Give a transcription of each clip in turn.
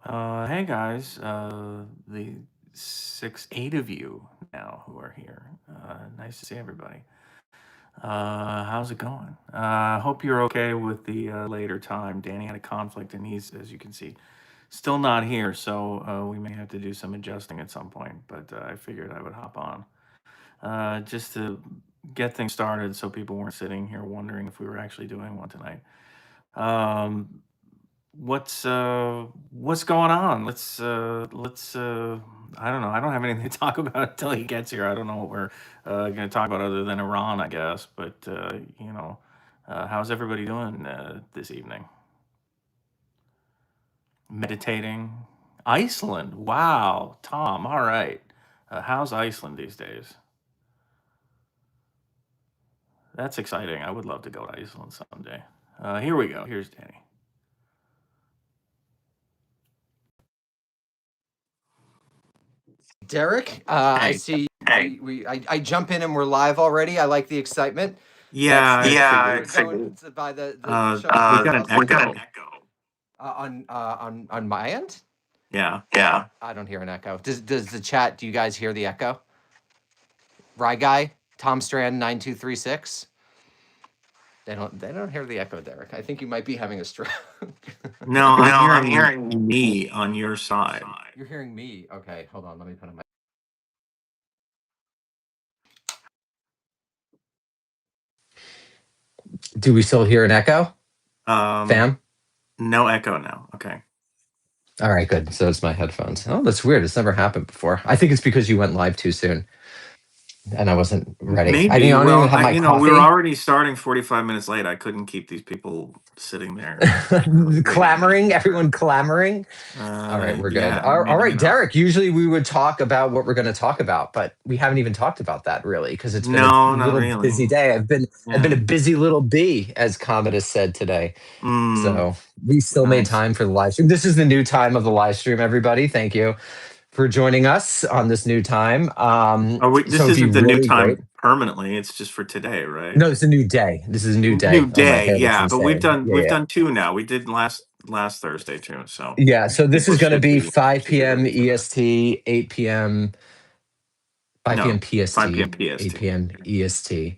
Hey guys, the eight of you now who are here. Nice to see everybody. How's it going? Hope you're okay with the later time. Danny had a conflict, and he's, as you can see, still not here. So we may have to do some adjusting at some point. But I figured I would hop on just to get things started, so people weren't sitting here wondering if we were actually doing one tonight. Um, what's going on? Let's I don't know. I don't have anything to talk about until he gets here. I don't know what we're going to talk about other than Iran, I guess. But how's everybody doing this evening? Meditating. Iceland. Wow, Tom. All right. How's Iceland these days? That's exciting. I would love to go to Iceland someday. Here we go. Here's Danny. Derek, I Hey, see hey. I jump in and we're live already. I like the excitement. Yeah, That's I we're figured. going by the show We got an echo. on my end. Yeah. I don't hear an echo. Does the chat? Do you guys hear the echo? Rye guy, Tom Strand 9236. They don't hear the echo, Derek. I think you might be having a stroke. No, I'm hearing me on your side. You're hearing me. Okay, hold on. Let me put on my. Do we still hear an echo, fam? No echo now. Okay. All right, good. So it's my headphones. Oh, that's weird. It's never happened before. I think it's because you went live too soon, and I wasn't ready. I Maybe. don't even have my We were coffee. already starting 45 minutes late. I couldn't keep these people sitting there. Clamoring, everyone clamoring. All right, we're good. Yeah, All right, you know. Derek. Usually we would talk about what we're going to talk about, but we haven't even talked about that really because it's been No, a not little really. busy day. I've been a busy little bee, as Commodus said today. So we still made time for the live stream. This is the new time of the live stream, everybody. Thank you for joining us on this new time. This isn't the new time permanently. It's just for today, right? No, it's a new day. This is a new day. New day, yeah. But we've insane. done two now. We did last Thursday too. So yeah. So this is going to be 5 p.m. EST, 8 p.m. 5 p.m. PST, 5 p.m. PST, 8 p.m. EST.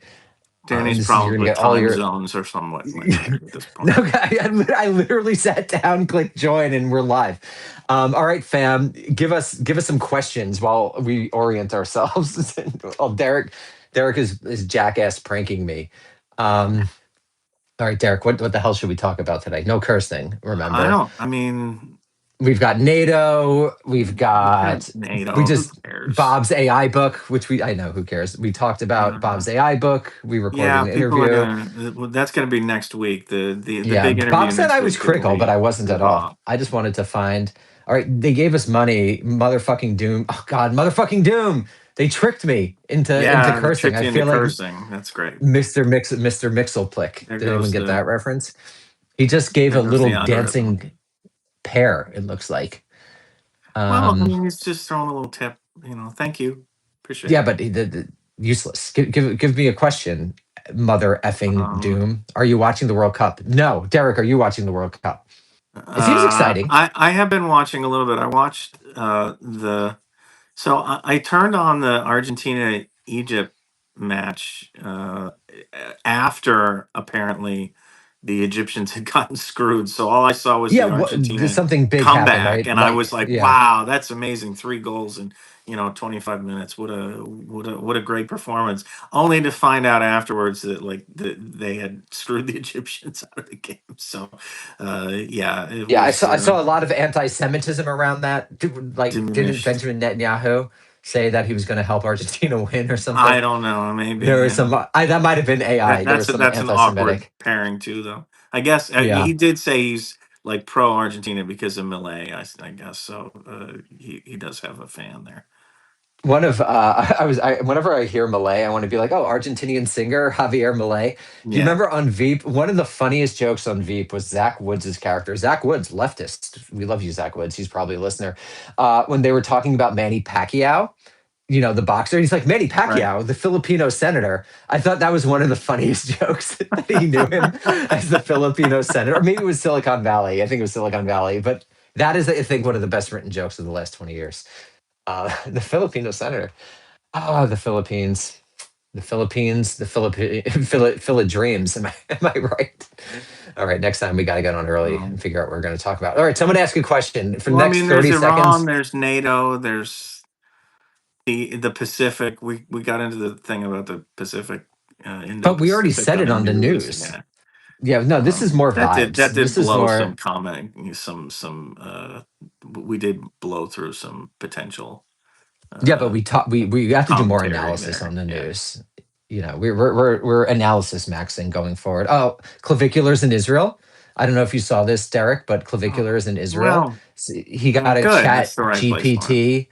Danny's probably time zones or somewhat at this point. Okay, I literally sat down, clicked join, and we're live. All right, fam, give us some questions while we orient ourselves. Well, Derek is jackass pranking me. All right, Derek, what the hell should we talk about today? No cursing, remember? We've got NATO. We've got Bob's AI book, which I know who cares. We talked about Bob's AI book. We recorded an interview. That's going to be next week. The big interview. Bob said I was critical, but I wasn't at all. I just wanted to find. All right, they gave us money. Motherfucking Doom. Oh God, motherfucking Doom. They tricked me into cursing. I feel like cursing. That's great. Mr. Mixelplick. Did anyone get that reference? He just gave a little dancing pear, it looks like. He's just throwing a little tip, thank you, appreciate it. Yeah, but useless. Give me a question, mother effing Doom. Are you watching the World Cup? No. Derek, are you watching the World Cup? It seems exciting. I have been watching a little bit. I watched I turned on the Argentina-Egypt match after apparently the Egyptians had gotten screwed. So all I saw was the Argentina something big comeback, happened, right? And I was like, wow, that's amazing. 3 goals in 25 minutes. What a great performance. Only to find out afterwards that they had screwed the Egyptians out of the game. So I saw a lot of anti-Semitism around that. Didn't Benjamin Netanyahu say that he was going to help Argentina win or something? I don't know. Maybe there was some. That might have been AI. That's an awkward pairing too, though. I guess he did say he's like pro Argentina because of Milei. I guess so. He does have a fan there. Whenever I hear Milei, I want to be like, oh, Argentinian singer Javier Milei. Do you remember on Veep? One of the funniest jokes on Veep was Zach Woods' character. Zach Woods, leftist. We love you, Zach Woods. He's probably a listener. When they were talking about Manny Pacquiao, the boxer, he's like, Manny Pacquiao, the Filipino senator. I thought that was one of the funniest jokes that he knew him as the Filipino senator. Or maybe it was Silicon Valley. I think it was Silicon Valley, but That is, I think, one of the best written jokes of the last 20 years. The Filipino senator. Ah, the Philippines. The Philippines, the Philip dreams. Am I right? All right, next time we got to get on early Um, and figure out what we're going to talk about. All right, so I'm going to ask you a question for the well, I next mean, there's 30 Iran, seconds. there's NATO, there's the Pacific. We got into the thing about the Pacific, But we already Indo-Pacific said on it the on the news. news. Yeah, Yeah, no, this is more that vibes. did This is blow some more. comment, we did blow through some potential Yeah, but uh, we have to do more commentary analysis there. on the Yeah. news. You know, we're analysis maxing going forward. Oh, claviculars in Israel. I don't know if you saw this, Derek, but Oh, claviculars in Israel. well, He got a good. chat That's the right place for him. GPT.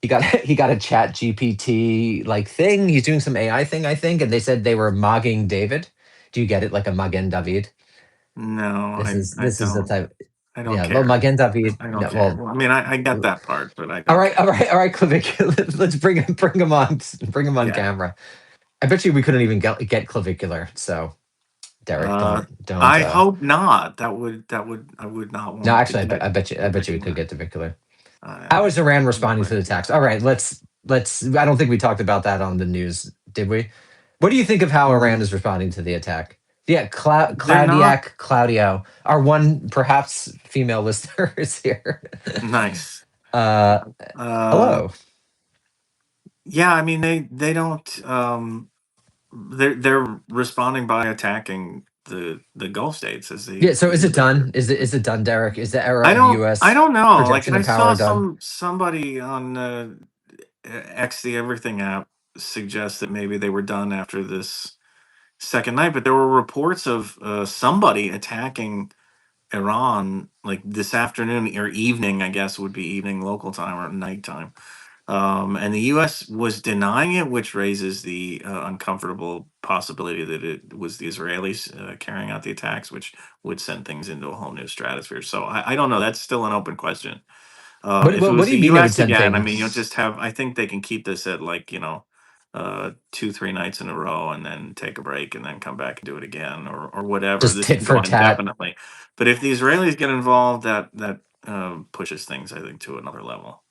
He got a chat GPT like thing. He's doing some AI thing, I think, and they said they were mogging David. Do you get it? Like a Magen David. No, I This is the don't. type. I don't Yeah, well, care. Magen David. I don't No, care. well, Well, I mean, I get that part, but I all don't right, care. clavicular. Let's bring him on Yeah. camera. I bet you we couldn't even get clavicular. So, Derek, Uh, don't. I hope not. I would not No, want to actually, get I bet you we could clavicular. get clavicular. How I is Iran no responding to way. the attacks? All right, let's. I don't think we talked about that on the news, did we? What do you think of how Iran Um, is responding to the attack? Yeah, they're not Claudio, our one perhaps female listener is here. nice. Uh, Uh, hello. yeah, I mean they don't they're responding by attacking the Gulf states as Yeah, so the is it done? aggressor. Is it done, Derek? Is the era of I U.S. don't know. Like projection I of saw power done? somebody on X the Everything app suggest that maybe they were done after this second night, but there were reports of somebody attacking Iran like this afternoon or evening, I guess would be evening local time or nighttime. And the U.S. was denying it, which raises the uncomfortable possibility that it was the Israelis carrying out the attacks, which would send things into a whole new stratosphere. So I don't know. That's still an open question. If it What was do the you mean it would U.S. send again, I mean, you'll things just have. I think they can keep this at like 2 3 nights in a row, and then take a break, and then come back and do it again, or whatever. just This tit can for go tat? indefinitely. But if the Israelis get involved, that pushes things, I think, to another level.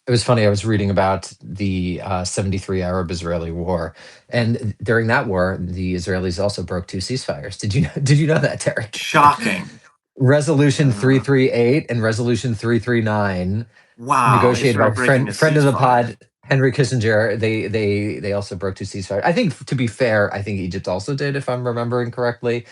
It was funny. I was reading about the 73 Arab-Israeli war, and during that war, the Israelis also broke two ceasefires. Did you know that, Derek? Shocking. Resolution Uh, 338 and Resolution 339, wow, negotiated Israel by breaking a friend of the ceasefire. pod, Henry Kissinger. They also broke two ceasefires. I think, to be fair, I think Egypt also did, if I'm remembering correctly.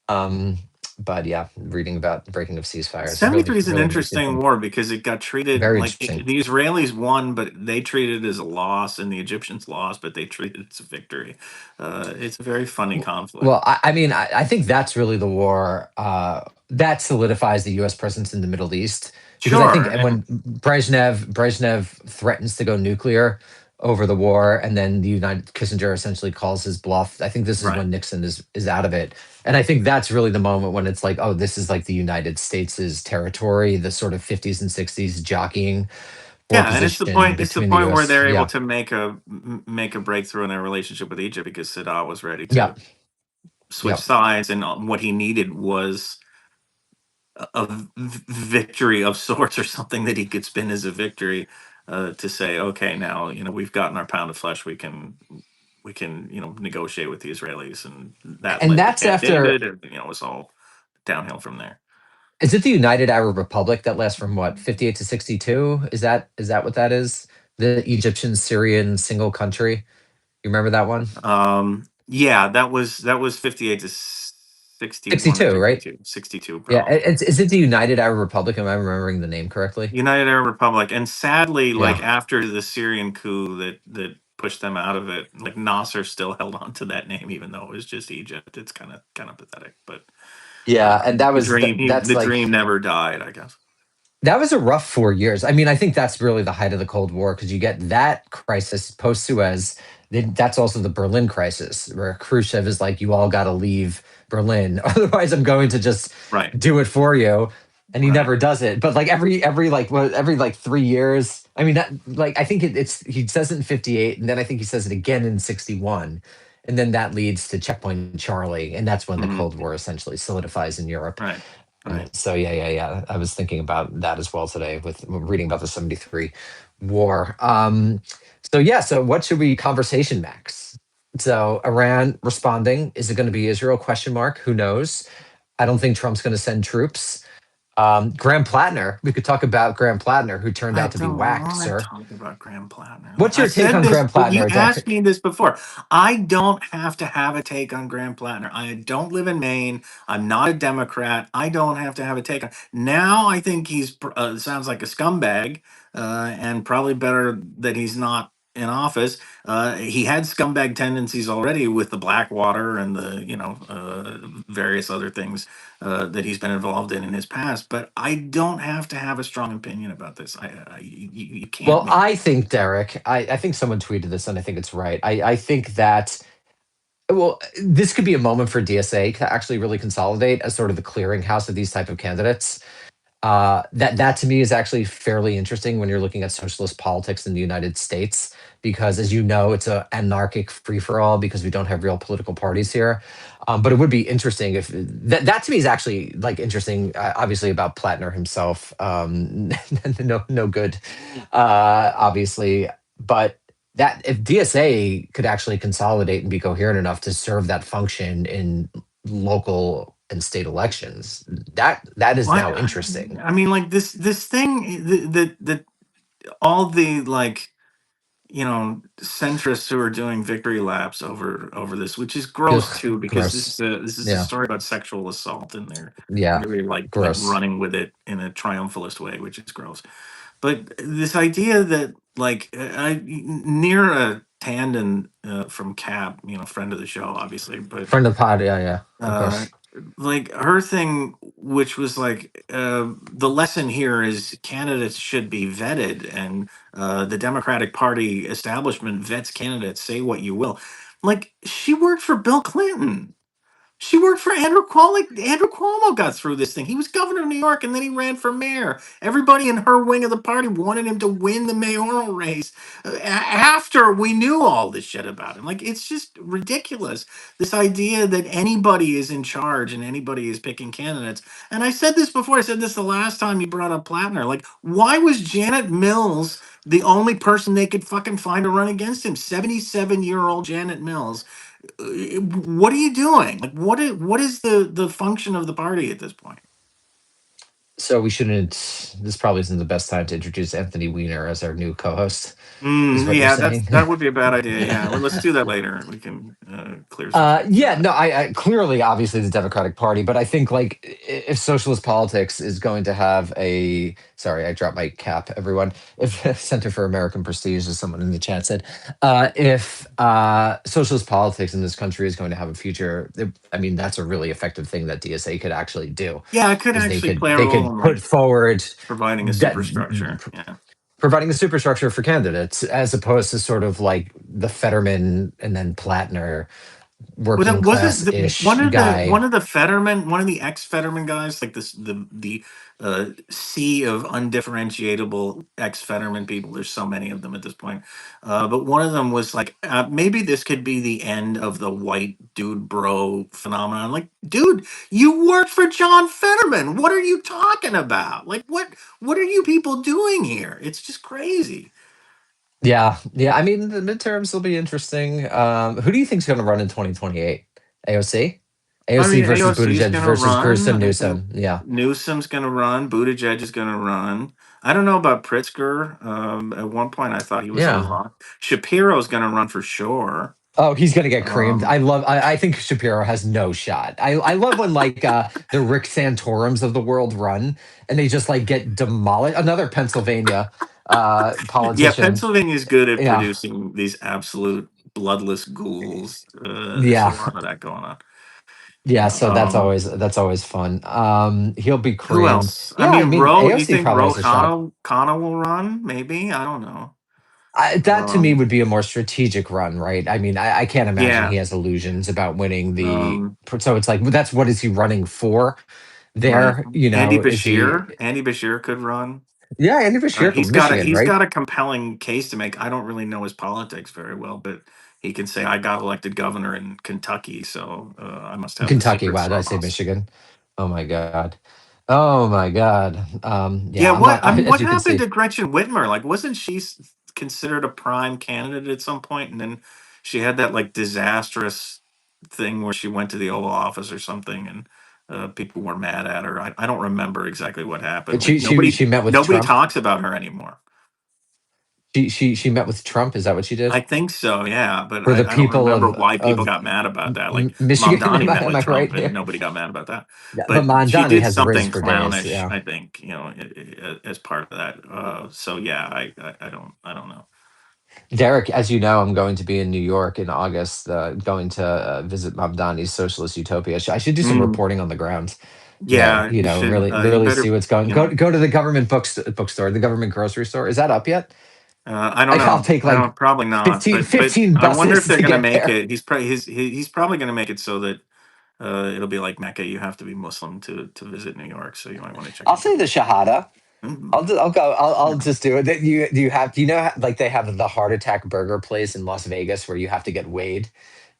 Um, but yeah, reading about breaking of ceasefires really 73 is an really makes you interesting think. war because it got treated Very like interesting. the Israelis won, but they treated it as a loss, and the Egyptians lost, but they treated it as a victory. It's a very funny conflict. Well, I mean, I think that's really the war that solidifies the U.S. presence in the Middle East, because I think Sure. And when Brezhnev threatens to go nuclear over the war, and then the United Kissinger essentially calls his bluff. I think this is right. when Nixon is out of it, and I think that's really the moment when it's like, oh, this is like the United States' territory, the sort of 50s and 60s jockeying for Yeah, and position it's the between the point where U.S. they're able Yeah, to make a breakthrough in their relationship with Egypt because Saddam was ready yeah, to switch yeah. sides, and what he needed was victory of sorts, or something that he could spin as a victory, to say, okay, now we've gotten our pound of flesh. We can negotiate with the Israelis, and that And led to that's Camp after. David, and it was all downhill from there. Is it the United Arab Republic that lasts from what, 58 to 62? Is that what that is? The Egyptian Syrian single country. You remember that one? Yeah, that was 58 to 61 or 62, right? 62, 62 Yeah. probably. Is it the United Arab Republic? Am I remembering the name correctly? United Arab Republic, and sadly, Yeah. like after the Syrian coup that pushed them out of it, like Nasser still held on to that name, even though it was just Egypt. It's kind of pathetic, but Yeah, and that was that's the dream like never died, I guess. that was a rough 4 years. I mean, I think that's really the height of the Cold War, because you get that crisis post Suez. Then that's also the Berlin crisis, where Khrushchev is like, "You all got to leave Berlin, otherwise I'm going to just Right, do it for you," and he right. never does it. But like every like 3 years. I mean, that like I think it's he says it in 58, and then I think he says it again in 61, and then that leads to Checkpoint Charlie, and that's when the Hmm. Cold War essentially solidifies in Europe. Right. Right. So yeah. I was thinking about that as well today with reading about the 73 war. So yeah, so what should we conversation max? So Iran responding, is it going to be Israel question mark? Who knows? I don't think Trump's going to send troops. Graham Plattner, we could talk about Graham Plattner, who turned I out to be don't whacked, want to sir. talk about Graham Plattner. What's I your take said on this, Graham but you Plattner, asked Derek? me this before. I don't have to have a take on Graham Plattner. I don't live in Maine. I'm not a Democrat. I don't have to have a take on. Now I think sounds like a scumbag, and probably better that he's not in office. He had scumbag tendencies already with the Blackwater and the various other things that he's been involved in his past. But I don't have to have a strong opinion about this. You can't Well, make I me. think, Derek, I think someone tweeted this and I think it's right. I think that, well, this could be a moment for DSA to actually really consolidate as sort of the clearinghouse of these type of candidates. That to me is actually fairly interesting when you're looking at socialist politics in the United States, because as you know, it's a anarchic free for all because we don't have real political parties here. But it would be interesting if that to me is actually like interesting. Obviously about Plattner himself, no good, obviously, but. That if DSA could actually consolidate and be coherent enough to serve that function in local and state elections, that is Why? now interesting. I mean, like this thing that all the centrists who are doing victory laps over this, which is gross Ugh, too, because gross. this is a Yeah, story about sexual assault, and they're yeah, really like gross. running with it in a triumphalist way, which is gross. But this idea that near a Tandon from Cab, friend of the show, obviously, but Friend of the pod, yeah, of uh, course. like her thing, which was like the lesson here is candidates should be vetted, and the Democratic Party establishment vets candidates. Say what you will. Like she worked for Bill Clinton. She worked for Andrew Cuomo. Like, Andrew Cuomo got through this thing. He was governor of New York, and then he ran for mayor. Everybody in her wing of the party wanted him to win the mayoral race after we knew all this shit about him. Like, it's just ridiculous. This idea that anybody is in charge and anybody is picking candidates. And I said this before. I said this the last time you brought up Plattner. Like, why was Janet Mills the only person they could fucking find to run against him? 77-year-old Janet Mills. What are you doing? Like, what is the function of the party at this point? So we shouldn't. This probably isn't the best time to introduce Anthony Weiner as our new co-host, is what you're Yeah, saying. that would be a bad idea. Yeah, well, let's do that later. We can clear some things Yeah, out. no, I clearly, obviously, the Democratic Party, but I think like if socialist politics is going to have a, sorry, I dropped my cap, everyone. If Center for American Prestige, as someone in the chat said, if socialist politics in this country is going to have a future, I mean, that's a really effective thing that DSA could actually do, Yeah, it could is they actually could play a they role could in put like forward providing a that superstructure. Yeah. providing the superstructure for candidates as opposed to sort of like the Fetterman and then Plattner Well, that working wasn't class ish one guy. of the Fetterman, one of the ex Fetterman guys, like this the sea of undifferentiatable ex Fetterman people. There's so many of them at this point, but one of them was like, maybe this could be the end of the white dude bro phenomenon. Like, dude, you worked for John Fetterman. What are you talking about? Like, what are you people doing here? It's just crazy. Yeah. I mean, the midterms will be interesting. Who do you think is going to run in 2028? AOC? I AOC mean, versus AOC is Buttigieg going to versus run. Grissom I think Newsom. Yeah. Newsom's going to run. Buttigieg is going to run. I don't know about Pritzker. At one point, I thought he was a Yeah. lock. Shapiro's going to run for sure. Oh, he's going to get creamed. Um, I think Shapiro has no shot. I love when like the Rick Santorums of the world run and they just like get demolished. Another Pennsylvania yeah, politician. Pennsylvania is good at Yeah. producing these absolute bloodless ghouls. There's a Yeah. lot of that going on. Yeah, so Um, that's always fun. He'll be who creamed. else? I Yeah, I mean, mean Roe. You AOC think probably Roe has a shot. Kana will run? Maybe. I don't know. That to me Um, would be a more strategic run, right? I mean, I can't imagine he yeah. has illusions about winning the. Um, So it's like that's what is he running for? right. There, you Andy know, is he? Bashir. Andy Bashir could run. Yeah, Andy Bashir from Michigan, He's right? got a compelling case to make. I don't really know his politics very well, but he can say I got elected governor in Kentucky, so I must have the Kentucky. secret Wow, did I say sauce. Michigan? Oh my God. Oh my God. Yeah, Yeah, I'm not. what As you can happened see, to Gretchen Whitmer? Like, wasn't she considered a prime candidate at some point, and then she had that like disastrous thing where she went to the Oval Office or something, and people were mad at her. I don't remember exactly what happened, but but she met with nobody Trump. talks about her anymore. She met with Trump. Is that what she I did? think so, yeah, but For the I don't people remember why people of got mad about that. Like Michigan. Mamdani met Am with I right Trump, and here? nobody got mad about that. Yeah, but But she Mandani did has riz something for days. clownish, Yeah. I think, as part of that. So yeah, I don't know. Derek, as you know, I'm going to be in New York in August, going to visit Mamdani's Socialist Utopia. I should do some Mm, reporting on the ground there. yeah, you should. You Really see better, what's going. you know. Go to the government bookstore, the government grocery store. Is that up yet? I don't I'll know. take I like don't. Probably not. 15, But 15 I wonder buses if they're to gonna get make there. it. He's probably gonna make it so that it'll be like Mecca. You have to be Muslim to visit New York. So you might want to check I'll into say the that. Shahada. Mm, I'll go. I'll yeah. just do it. Do you know like they have the heart attack burger place in Las Vegas where you have to get weighed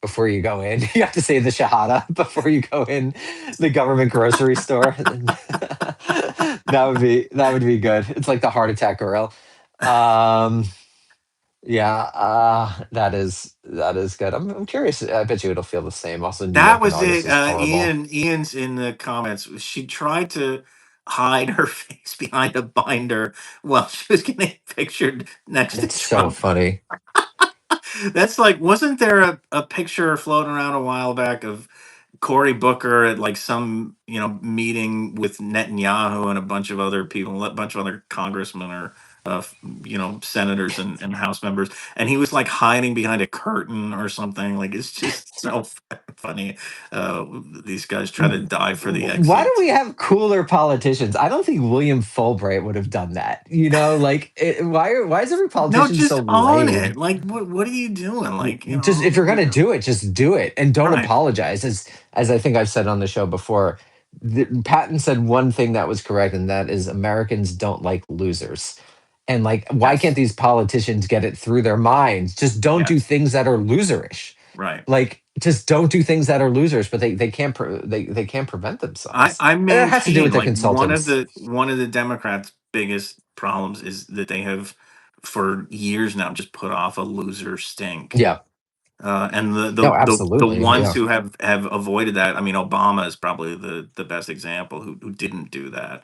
before you go in. You have to say the Shahada before you go in the government grocery store. That would be good. It's like the heart attack grill. Um, yeah, that is good. I'm curious. I bet you it'll feel the same. Also, New That York in was August it. is horrible. Ian's in the comments. She tried to hide her face behind a binder while she was getting pictured next to It's so Trump. funny. That's like, wasn't there a picture floating around a while back of Cory Booker at like some, meeting with Netanyahu and a bunch of other people, a bunch of other congressmen or, senators and House members. And he was like hiding behind a curtain or something. Like, it's just so funny. These guys try to die for the egg Why do seats. we have cooler politicians? I don't think William Fulbright would have done that. Why is every No, politician so just own lame? it. Like, what are you doing? Like, Just if you're gonna do it, just do it and don't right. apologize. As I think I've said on the show before, Patton said one thing that was correct, and that is Americans don't like losers. And like, why can't Yes. these politicians get it through their minds? Just don't do Yes. things that are loserish. Right. Like, just don't do things that are losers. But they can't they can't prevent themselves. I And it has to do maintain with their like consultants. one of the Democrats' biggest problems is that they have for years now just put off a loser stink. Yeah. And No, the absolutely. ones Yeah. who have avoided that, I mean, Obama is probably the best example who didn't do that.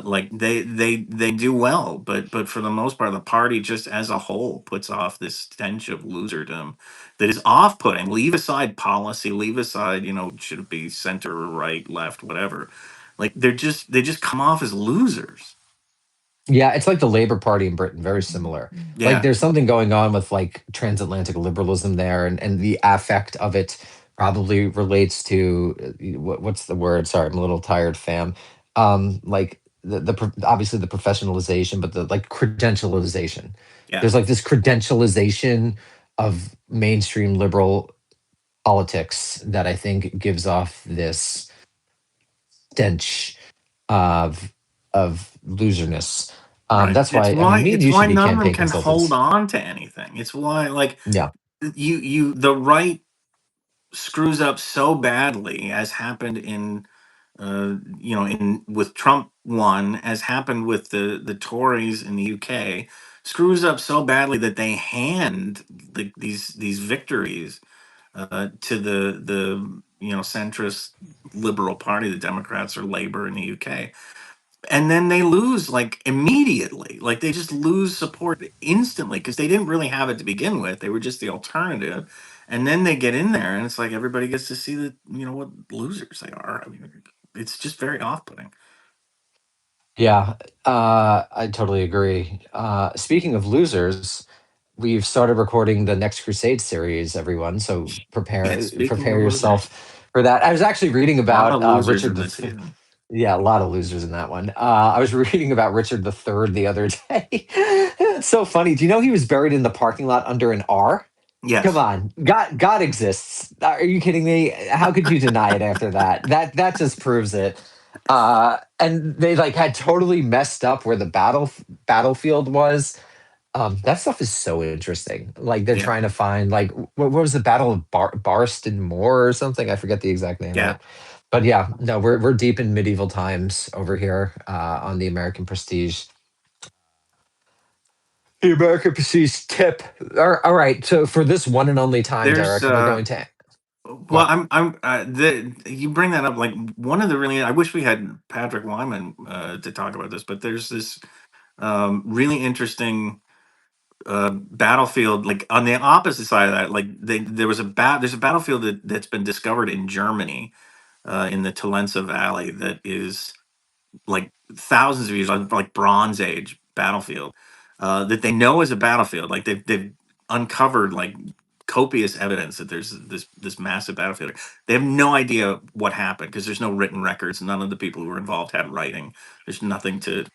Like they do well, but for the most part, the party just as a whole puts off this stench of loserdom that is off-putting. Leave aside policy, leave aside, should it be center or right, left, whatever. Like they just come off as losers. Yeah, it's like the Labor Party in Britain, very similar. Like Yeah, there's something going on with like transatlantic liberalism there, and the affect of it probably relates to what's the word? Sorry, I'm a little tired, fam. Like obviously the professionalization, but the like credentialization. yeah, There's like this credentialization of mainstream liberal politics that I think gives off this stench of loserness. right. That's why, I mean, me and It's you should why be none of them campaign can hold consultants. on to anything. It's why like Yeah. the right screws up so badly, as happened in in with Trump won, as happened with the Tories in the UK, screws up so badly that they hand these victories to the centrist liberal party, the Democrats or Labour in the UK, and then they lose like immediately. Like they just lose support instantly because they didn't really have it to begin with. They were just the alternative. And then they get in there and it's like everybody gets to see that, what losers they are. I mean, it's just very off-putting. Yeah. I totally agree. Speaking of losers, we've started recording the Next Crusade series, everyone. So Yeah, speaking prepare of losers, yourself for that. I was actually reading a lot about of losers Richard in the this season. Yeah, a lot of losers in that one. I was reading about Richard the Third the other day. It's so funny. Do you know he was buried in the parking lot under an R? Come Yes. on, God exists. Are you kidding me? How could you deny it after that? That just proves it. And they like had totally messed up where the battlefield was. That stuff is so interesting. Like they're Yeah. trying to find like what was the Battle of Barston Moor or something? I forget the exact name of Yeah. it. But yeah, no, we're deep in medieval times over here on the American Prestige. The American Prestige tip. All right. So for this one and only time, There's Derek, we're going to well, what? you bring that up, like one of the really, I wish we had Patrick Wyman to talk about this, but there's this really interesting battlefield, like on the opposite side of that, like there's a battlefield that's been discovered in Germany, in the Talensa Valley, that is like thousands of years, like Bronze Age battlefield, that they know is a battlefield. Like they've uncovered like copious evidence that there's this massive battlefield. They have no idea what happened because there's no written records. None of the people who were involved had writing. There's nothing to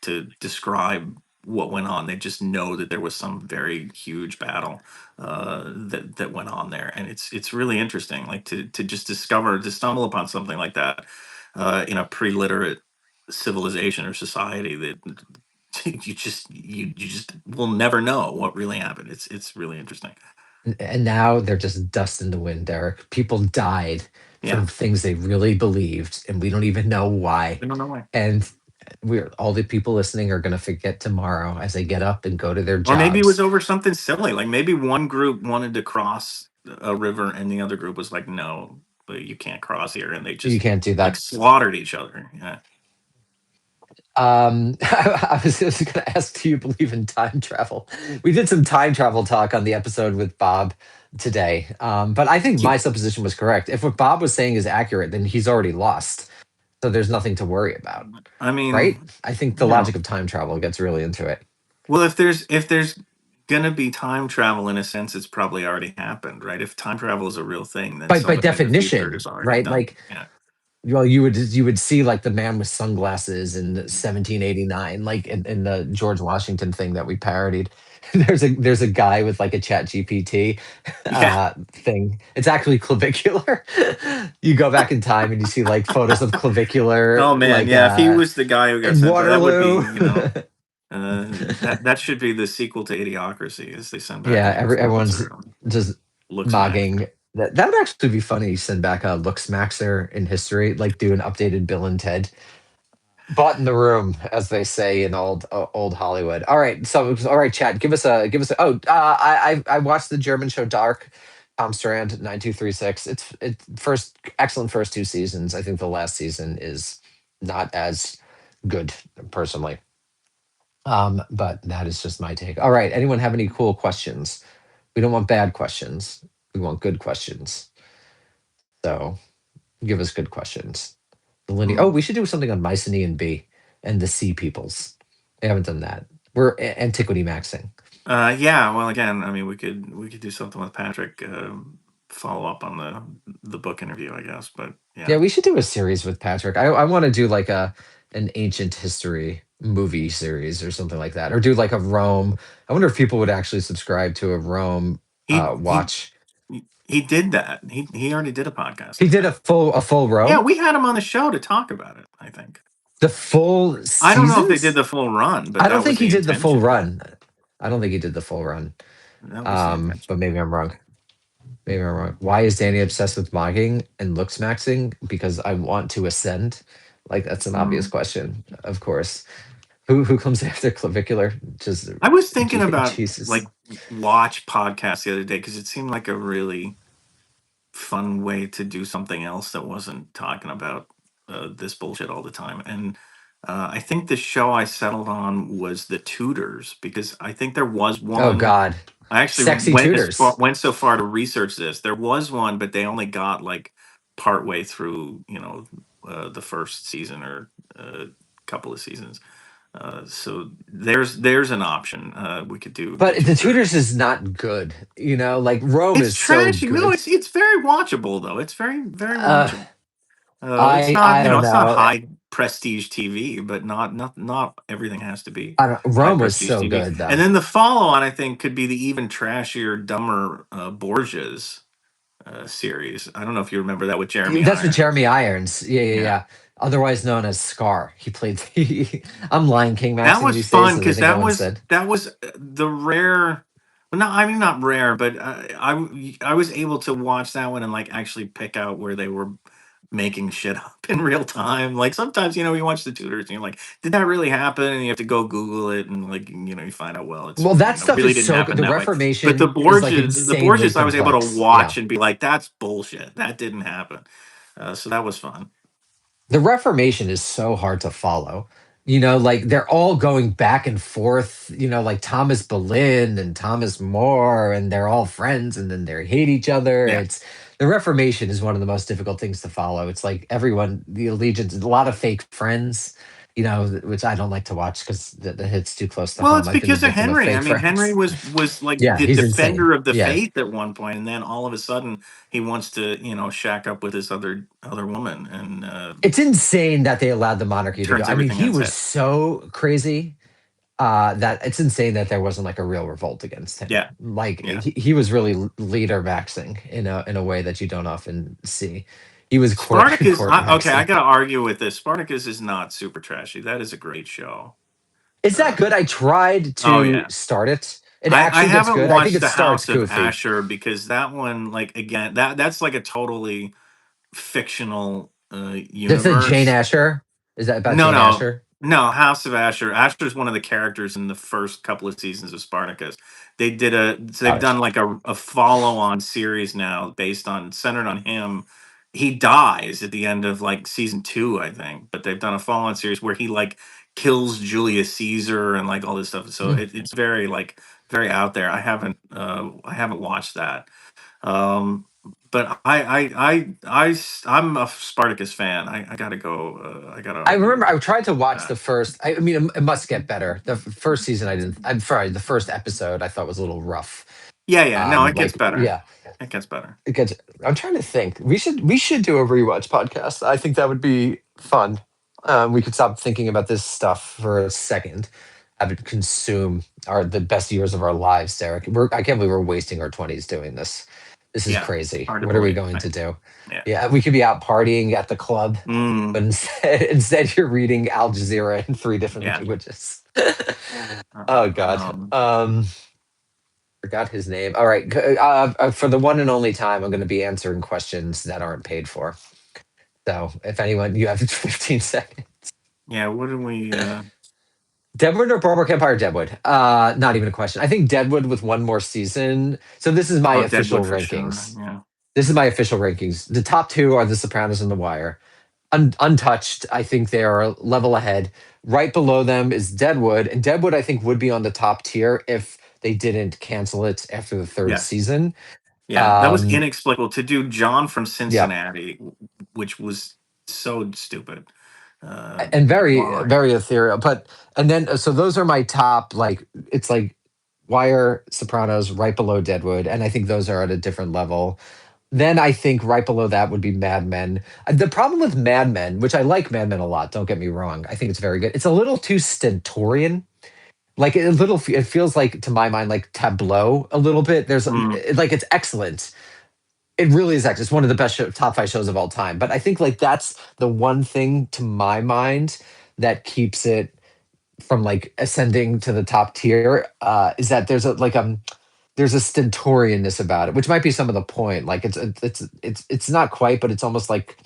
describe what went on. They just know that there was some very huge battle that went on there, and it's really interesting, like to just to stumble upon something like that in a pre-literate civilization or society that you just will never know what really happened. It's really interesting. And now they're just dust in the wind, Derek. People died Yeah, for things they really believed, and we don't even know why. I don't know why. And we're all the people listening are going to forget tomorrow as they get up and go to their Or maybe it was jobs. over something silly. Like maybe one group wanted to cross a river and the other group was like, no, but you can't cross here, and they You just can't do like that. slaughtered each other. Yeah. I was going to ask, do you believe in time travel? We did some time travel talk on the episode with Bob today, but I think my You- supposition was correct. If what Bob was saying is accurate, then he's already lost, so there's nothing to worry about, I right? mean, I think the you know, logic of time travel gets really into it. well, if there's gonna be time travel, in a sense, it's probably already happened, right? If time travel is a real thing, then By somebody in the future definition, has already right? done. Like, Yeah. well, you would see like the man with sunglasses in 1789, like in the George Washington thing that we parodied. There's a guy with like a Chat GPT Yeah. thing. It's actually clavicular. You go back in time and you see like photos of clavicular, Oh man, like yeah. If he was the guy who got in sent back, that would be, Waterloo. that should be the sequel to Idiocracy, as they send back Yeah, the everyone's influencer just looks mogging. maxer. That would actually be funny. Send back a looks maxer in history, like do an updated Bill and Ted. Bought in the room, as they say in old Hollywood. All right, so all right, Chad, give us a. Oh, I watched the German show Dark. Tom Strand 9236. It's first excellent first two seasons. I think the last season is not as good personally. But that is just my take. All right, anyone have any cool questions? We don't want bad questions. We want good questions. So give us good questions. The linear. Oh, Hmm. we should do something on Mycenaean B and the Sea Peoples. We haven't done that. We're antiquity maxing. Yeah. Well, again, I mean, we could do something with Patrick. Follow up on the book interview, I guess. But Yeah, yeah, we should do a series with Patrick. I want to do like an ancient history movie series or something like that, or do like a Rome. I wonder if people would actually subscribe to a Rome he he watch. he did that. He already did a podcast He like did that. a full Yeah, Rome, we had him on the show to talk about it, I think. the full I don't know if they did seasons. the full run, but I don't that was think he the did the full intention. run. I don't think he did the full run. That was the intention. But maybe I'm wrong. Maybe I'm wrong. Why is Danny obsessed with mogging and looks maxing? Because I want to ascend. Like that's an obvious Mm. question, of course. Who comes after clavicular? Just I was thinking about Jesus. like watch podcasts the other day because it seemed like a really fun way to do something else that wasn't talking about this bullshit all the time. And I think the show I settled on was The Tudors because I think there was Oh one. God. I actually Sexy tutors. went so far to research this. There was one, but they only got like part way through, the first season or a couple of seasons. So there's an option. We could do the But the Tudors. tutors is not good. Like Rome It's is so trashy. No, good. it's very watchable though. It's very Uh watchable. It's not, I don't it's not know. high prestige TV, but not everything has to be I don't high Rome was prestige so TV. good And though. then the follow on, I think, could be the even trashier, dumber Borgias series. I don't know if you remember that with Jeremy That's with Irons. Jeremy Irons. Yeah, yeah, Yeah, yeah. Otherwise known as Scar. He played. I'm Lion King that maxing was these days, fun as I because think I once said. that was the rare. Well, no, I mean not rare, but I was able to watch that one and like actually pick out where they were making shit up in real time. Like sometimes, you watch the Tudors and you're like, did that really happen? And you have to go Google it and like, you find out, well, it's, Well, that stuff really is didn't so happen good. The that way. But the Reformation is like Borgias, the insanely Borgias, I was able to complex. Yeah. watch and be like, that's bullshit. That didn't happen. So that was fun. The Reformation is so hard to follow. Like they're all going back and forth, like Thomas Boleyn and Thomas More, and they're all friends and then they hate each other. Yeah. It's the Reformation is one of the most difficult things to follow. It's like everyone, the allegiance, a lot of fake friends, which I don't like to watch because the hit's too close to Well, home. it's I've been the because of victim of Henry. I fake mean, Henry friends. was like Yeah, the he's insane. defender of the Yeah. faith at one point, and then all of a sudden he wants to, shack up with this other woman and It's insane that they allowed the monarchy to go. turns I mean, everything he on its was head. so crazy that it's insane that there wasn't like a real revolt against him. Yeah, Like yeah. he was really leader maxing in a way that you don't often see. He was court Spartacus. court Okay, I maxing. gotta argue with this. Spartacus is not super trashy. That is a great show. Is that Uh, good? I tried oh to yeah. start it. It I actually gets haven't good. I think watched it the starts House of goofy. Asher because that one, like again, that's like a totally fictional There's a Jane universe. Asher. Is that about No, Jane no, Asher? no. House of Asher. Asher's one of the characters in the first couple of seasons of Spartacus. So they've Got done it. like a follow-on series now based on centered on him. He dies at the end of like season two, I think. But they've done a follow-on series where he like kills Julius Caesar and like all this stuff. So Mm. it's very like very out there. I haven't watched that. Um, but I'm a Spartacus fan. I gotta go. I gotta I argue remember with I tried to watch that. the first. I mean, it must get better. The first season, I didn't. I'm sorry. The first episode, I thought was a little rough. Yeah, yeah. No, it gets Like better. yeah, It gets better. because I'm trying to think. We should do a rewatch podcast. I think that would be fun. We could stop thinking about this stuff for a second. Have it consume the best years of our lives, Derek. I can't believe we're wasting our 20s doing this. This is Yeah, crazy. hard to What are we believe. going to do? Yeah. Yeah, we could be out partying at the club, Mm, but instead you're reading Al Jazeera in three different yeah. languages. Oh Uh, God. um, Forgot his name. All right. For the one and only time, I'm going to be answering questions that aren't paid for. So if anyone, you have 15 seconds. yeah. What do we? Deadwood or Boardwalk Empire? Deadwood. Not even a question. I think Deadwood with one more season. So this is my Oh, official Deadwood for sure. rankings. Yeah. This is my official rankings. The top two are The Sopranos and The Wire. Untouched, I think they are a level ahead. Right below them is Deadwood, and Deadwood I think would be on the top tier if they didn't cancel it after the third Yes. season. Yeah. That was Um, inexplicable to do. John from yeah, Cincinnati, which was so stupid. and very Why? very ethereal. But and then so those are my top like it's like Wire, Sopranos, right below Deadwood, and I think those are at a different level. Then I think right below that would be Mad Men. The problem with Mad Men, which I like Mad Men a lot, don't get me wrong, I think it's very good. It's a little too stentorian. Like a little, it feels like to my mind like Tableau a little bit. Mm, Like it's excellent. It really is excellent. It's one of the best top five shows of all time. But I think like that's the one thing to my mind that keeps it from like ascending to the top tier is that there's a stentorianness about it, which might be some of the point. Like it's not quite, but it's almost like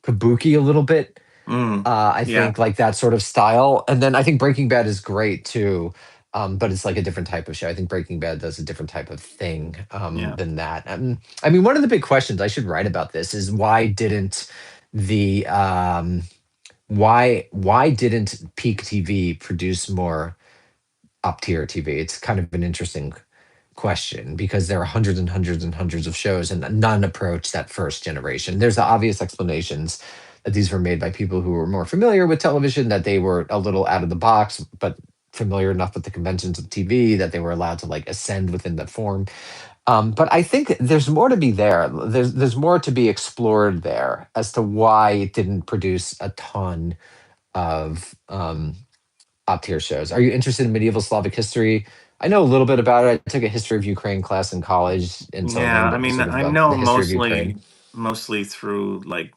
kabuki a little bit. mm, I yeah. think like that sort of style, and then I think Breaking Bad is great too, but it's like a different type of show. I think Breaking Bad does a different type of thing Yeah. than that. I mean, one of the big questions I should write about this is the why didn't Peak TV produce more up tier TV? It's kind of an interesting question because there are hundreds and hundreds and hundreds of shows and none approach that first generation. There's the obvious explanations that these were made by people who were more familiar with television, that they were a little out of the box, but familiar enough with the conventions of TV that they were allowed to like ascend within the form. But I think there's more to be there. There's more to be explored there as to why it didn't produce a ton of top tier shows. Are you interested in medieval Slavic history? I know a little bit about it. I took a history of Ukraine class in college, and so I Yeah. I learned mean, sort of I about know the history of Ukraine. mostly through like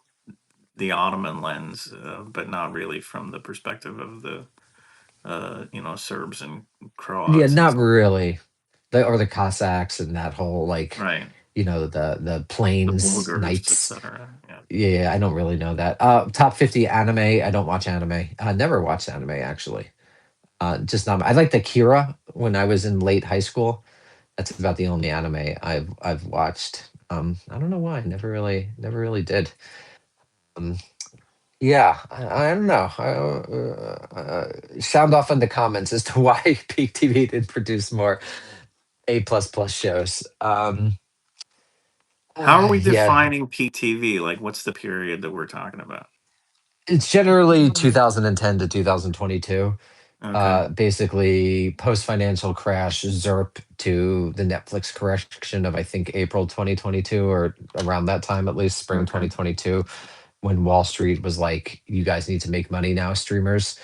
the Ottoman lens, but not really from the perspective of the Serbs and Yeah, Croats and not stuff. really. Or the Cossacks and that whole like Right. the The Plains boogers, Knights. etc. Yeah. Yeah, I don't really know that. Top 50 anime. I don't watch anime. I never watched anime actually. Just not. I liked Akira when I was in late high school. That's about the only anime I've watched. I don't know why. Never really did. Um, yeah, I don't know. Sound off in the comments as to why Peak TV did produce more A++ shows. How are we Yeah, defining peak TV? Like, what's the period that we're talking about? it's generally 2010 to 2022. Okay. Basically, post financial crash, ZERP to the Netflix correction of I think April 2022 or around that time, at least spring Okay. 2022, when Wall Street was like, "You guys need to make money now, streamers."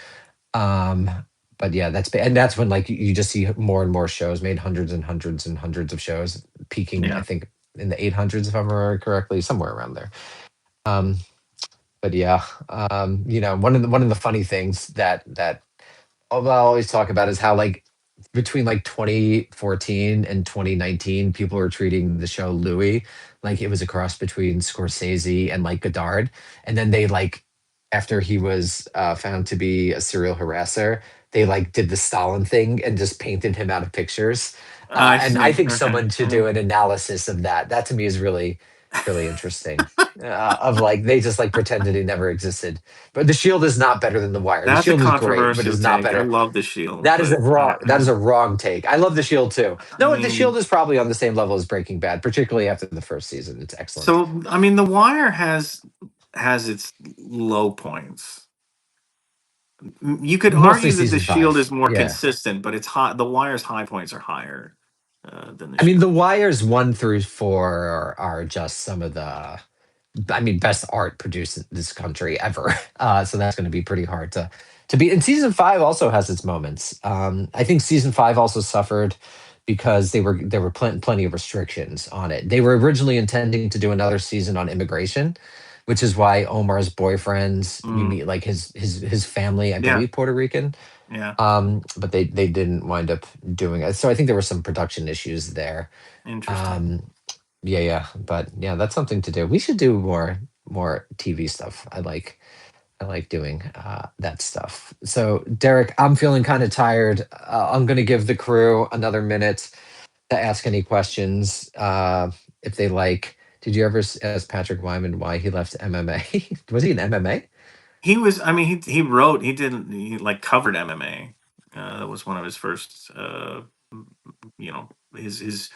Um, but yeah, and that's when like you just see more and more shows made, hundreds and hundreds and hundreds of shows, peaking I Yeah. think in the 800s if I remember correctly, somewhere around there. Um, but yeah, one of the funny things that I always talk about is how like between like 2014 and 2019, people were treating the show Louis like it was a cross between Scorsese and like Godard. And then they like, after he was found to be a serial harasser, they like did the Stalin thing and just painted him out of pictures. I And I see. think Okay. someone should do an analysis of that. That to me is really, really interesting. Of like they just like pretended he never existed. But The Shield is not better than The Wire. The That's a Shield is great, but controversial it's not take. I better. love the Shield, That is a but wrong. That is a wrong take. I love The Shield too. I No, The Shield mean, is probably on the same level as Breaking Bad, particularly after the first season. It's excellent. so I mean, The Wire has its low points. You could Mostly argue that the season Shield is five. more Yeah, consistent, but it's high. The Wire's high points are higher than the I mean, The Shield. Wires 1 through 4 are just some of the, I mean, best art produced in this country ever. So that's going to be pretty hard to beat. And season five also has its moments. I think season five also suffered because there were plenty of restrictions on it. They were originally intending to do another season on immigration, which is why Omar's boyfriends, you Mm, meet like his family, I yeah, believe Puerto Rican. yeah, But they didn't wind up doing it. So I think there were some production issues there. interesting. Um, yeah, yeah, but yeah, that's something to do. We should do more TV stuff. I like doing that stuff. So Derek, I'm feeling kind of tired. I'm going to give the crew another minute to ask any questions if they like. Did you ever ask Patrick Wyman why he left MMA? Was he in MMA? He was. I mean, he wrote. He didn't. He like covered MMA. That was one of his first. His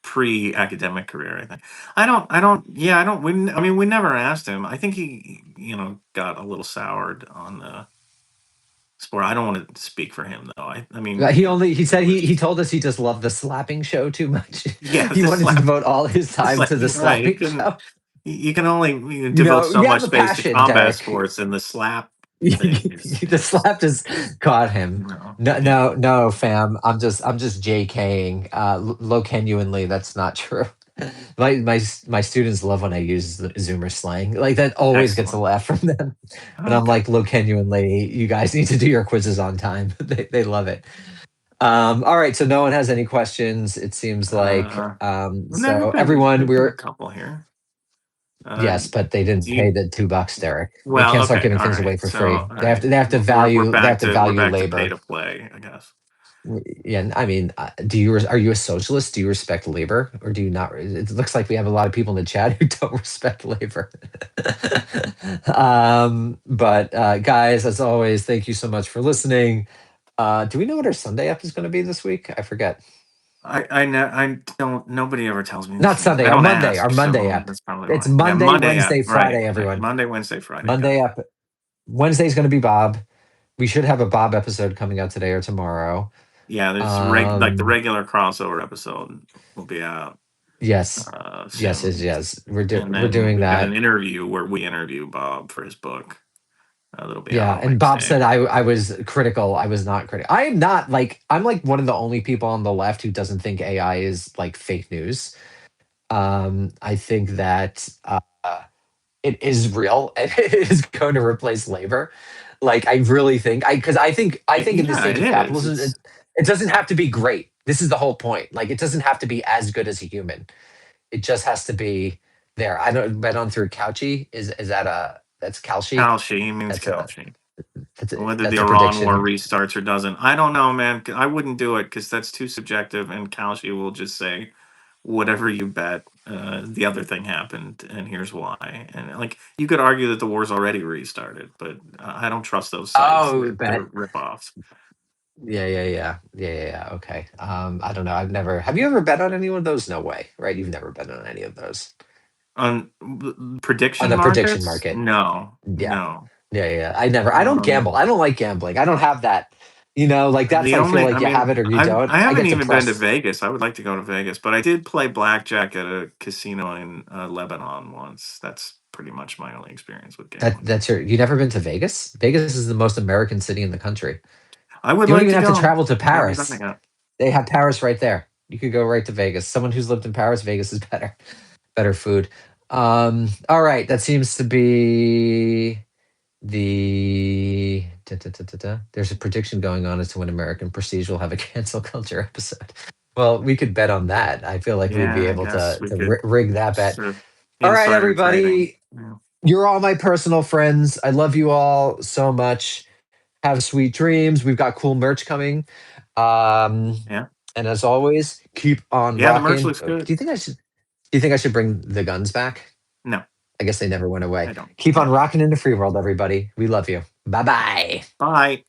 pre-academic career. I think. I don't. I don't. Yeah. I don't. I mean, we never asked him. I think he, got a little soured on the sport. I don't want to speak for him though. I mean, He it said he was. told us he just loved the slapping show too much. Yeah, He the wanted to slap. devote all his The time slap. to the Right. He slapping couldn't. show. You can only devote so You have much a space to passion, combat Derek. sports, and the slap thing The is slap just caught him. no. No, Yeah. no, no, fam. I'm just JKing. Low genuinely, that's not true. My students love when I use the Zoomer slang. Like that always gets a Excellent. laugh from them. But I'm Okay. like, low genuinely, you guys need to do your quizzes on time. They love it. All right, so no one has any questions. It seems like Uh, so everyone, there's been a we're couple here. Uh, yes, but they didn't do pay you? the $2, Derek. We Well, can't start okay, giving all things right. away for So, free. all They have right, to they have to we're value back to pay labor. to play, I guess. Yeah, I mean, are you a socialist? Do you respect labor, or do you not? It looks like we have a lot of people in the chat who don't respect labor. But guys, as always, thank you so much for listening. Do we know what our Sunday app is going to be this week? I forget. I don't. Nobody ever tells me Not these things. Sunday, I our don't Monday, ask, our Monday so app. that's probably It's why. Yeah, Monday, Monday app. Wednesday, Right, Friday, right. everyone. Monday, Wednesday, Friday. Got Monday it. app. Wednesday's going to be Bob. We should have a Bob episode coming out today or tomorrow. Yeah, there's like the Um, regular crossover episode will be out yes, yes, yes, soon, yes. and We're then doing we've got that. an interview where we interview Bob for his book. That'll be out Yeah, on and Bob Wednesday. said I was critical. I was not critical. I am not like I'm like one of the only people on the left who doesn't think AI is like fake news. I think that it is real and it is going to replace labor. Like I really think I think in this Yeah, it age of is. capitalism, It's it doesn't have to be great. This is the whole point. Like it doesn't have to be as good as a human. It just has to be there. I don't bet on through Couchy. Is that a that's Calci? Kalshi, he means That's a Kalshi. that's a Whether the that's a Iran war prediction. restarts or doesn't, I don't know, man. I wouldn't do it because that's too subjective, and Kalshi will just say, "Whatever you bet, the other thing happened, and here's why." And like, you could argue that the war's already restarted, but I don't trust those sites. Oh, They're bet. ripoffs. Yeah. Okay. I don't know. I've never. Have you ever bet on any one of those? No way, right? You've never bet on any of those On on prediction the prediction markets, market. no, Yeah. no. Yeah. I never. I don't gamble. Um, I don't like gambling. I don't have that. Like that's The I feel only, like I you have mean, it or you I don't. I I haven't get even been to depressed. Vegas. I would like to go to Vegas, but I did play blackjack at a casino in Lebanon once. That's pretty much my only experience with gambling. That's your. You never been to Vegas? Vegas is the most American city in the country. I would You don't like even to have to go. travel to I haven't done it Paris. yet. They have Paris right there. You could go right to Vegas. Someone who's lived in Paris, Vegas is better. Better food. All right, that seems to be the there's a prediction going on as to when American Prestige will have a cancel culture episode. Well, we could bet on that. I feel like we'd be Yeah, I able guess to we could rig that bet. sort of All right, insider trading. everybody. Yeah. You're all my personal friends. I love you all so much. Have sweet dreams. We've got cool merch coming. Um, Yeah. and as always, keep on Yeah, the merch rocking. looks Do good. you think I should? Do you think I should bring the guns back? No, I guess they never went away. I don't. Keep on Yeah. rocking in the free world, everybody. We love you. Bye bye. Bye.